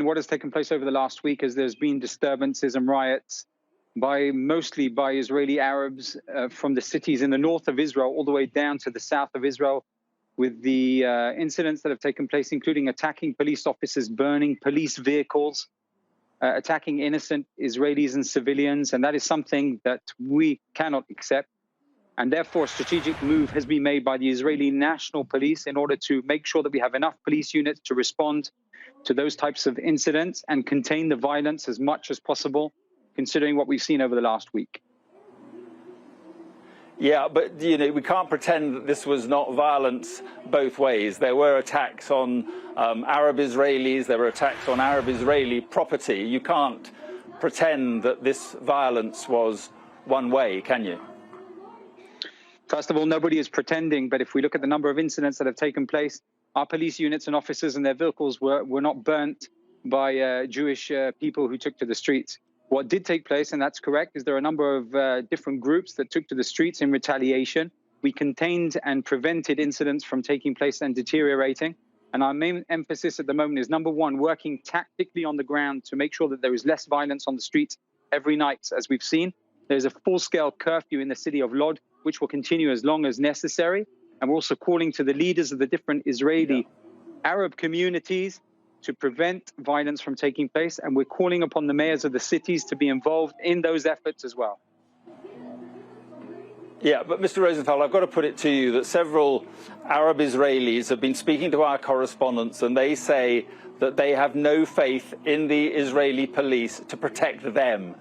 given what has taken place over the last week, as there's been disturbances and riots mostly by Israeli Arabs from the cities in the north of Israel all the way down to the south of Israel, with the incidents that have taken place, including attacking police officers, burning police vehicles, attacking innocent Israelis and civilians. And that is something that we cannot accept. And therefore, a strategic move has been made by the Israeli National Police in order to make sure that we have enough police units to respond to those types of incidents and contain the violence as much as possible, considering what we've seen over the last week. Yeah, but we can't pretend that this was not violence both ways. There were attacks on Arab Israelis, there were attacks on Arab Israeli property. You can't pretend that this violence was one way, can you? First of all, nobody is pretending, but if we look at the number of incidents that have taken place, our police units and officers and their vehicles were not burnt by Jewish people who took to the streets. What did take place, and that's correct, is there are a number of different groups that took to the streets in retaliation. We contained and prevented incidents from taking place and deteriorating. And our main emphasis at the moment is, number one, working tactically on the ground to make sure that there is less violence on the streets every night. As we've seen, there's a full-scale curfew in the city of Lod, which will continue as long as necessary. And we're also calling to the leaders of the different Israeli Arab communities to prevent violence from taking place. And we're calling upon the mayors of the cities to be involved in those efforts as well. Yeah, but Mr. Rosenfeld, I've got to put it to you that several Arab Israelis have been speaking to our correspondents, and they say that they have no faith in the Israeli police to protect them.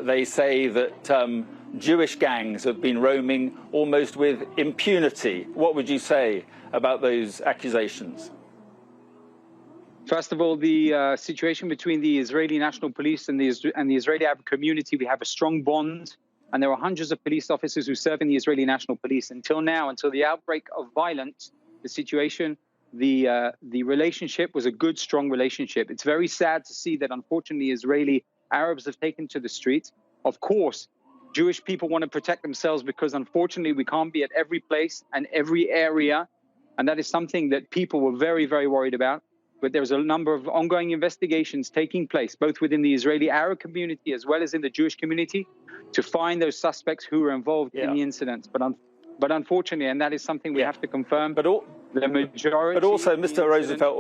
They say that Jewish gangs have been roaming almost with impunity. What would you say about those accusations? First of all, the situation between the Israeli National Police and the Israeli Arab community, we have a strong bond. And there are hundreds of police officers who serve in the Israeli National Police. Until now, until the outbreak of violence, the situation, the relationship was a good, strong relationship. It's very sad to see that, unfortunately, Israeli Arabs have taken to the streets. Of course, Jewish people want to protect themselves because, unfortunately, we can't be at every place and every area. And that is something that people were very, very worried about. But there's a number of ongoing investigations taking place, both within the Israeli Arab community as well as in the Jewish community, to find those suspects who were involved in the incidents. But unfortunately, and that is something we have to confirm, the majority... But also, Mr. Rosenfeld,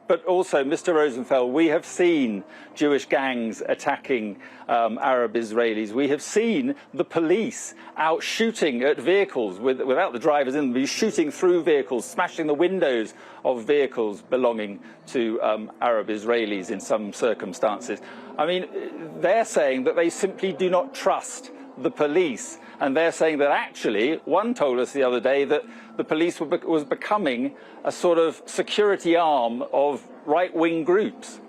But also, Mr. Rosenfeld, we have seen Jewish gangs attacking Arab Israelis. We have seen the police out shooting at vehicles without the drivers in them, shooting through vehicles, smashing the windows of vehicles belonging to Arab Israelis in some circumstances. I mean, they're saying that they simply do not trust the police. And they're saying that actually, one told us the other day that the police was becoming a sort of security arm of right-wing groups.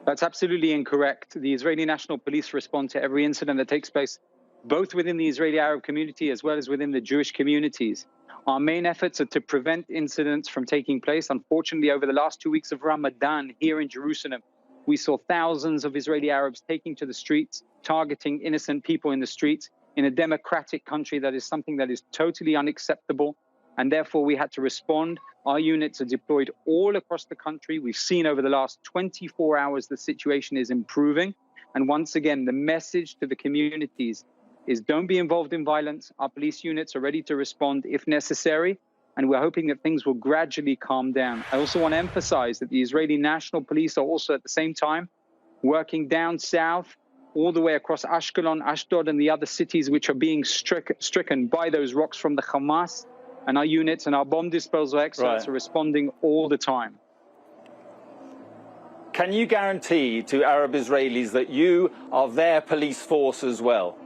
That's absolutely incorrect. The Israeli National Police respond to every incident that takes place, both within the Israeli Arab community as well as within the Jewish communities. Our main efforts are to prevent incidents from taking place. Unfortunately, over the last 2 weeks of Ramadan here in Jerusalem, we saw thousands of Israeli Arabs taking to the streets, targeting innocent people in the streets. In a democratic country, that is something that is totally unacceptable. And therefore, we had to respond. Our units are deployed all across the country. We've seen over the last 24 hours the situation is improving. And once again, the message to the communities is don't be involved in violence. Our police units are ready to respond if necessary. And we're hoping that things will gradually calm down. I also want to emphasize that the Israeli National Police are also at the same time working down south, all the way across Ashkelon, Ashdod, and the other cities which are being stricken by those rocks from the Hamas. And our units and our bomb disposal experts are responding all the time. Can you guarantee to Arab Israelis that you are their police force as well?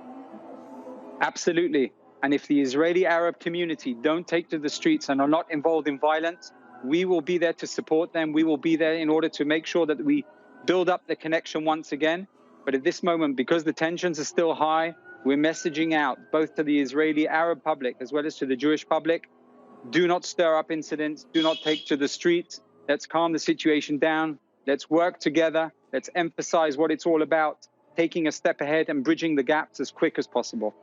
Absolutely. And if the Israeli Arab community don't take to the streets and are not involved in violence, we will be there to support them. We will be there in order to make sure that we build up the connection once again. But at this moment, because the tensions are still high, we're messaging out both to the Israeli Arab public as well as to the Jewish public. Do not stir up incidents. Do not take to the streets. Let's calm the situation down. Let's work together. Let's emphasize what it's all about, taking a step ahead and bridging the gaps as quick as possible.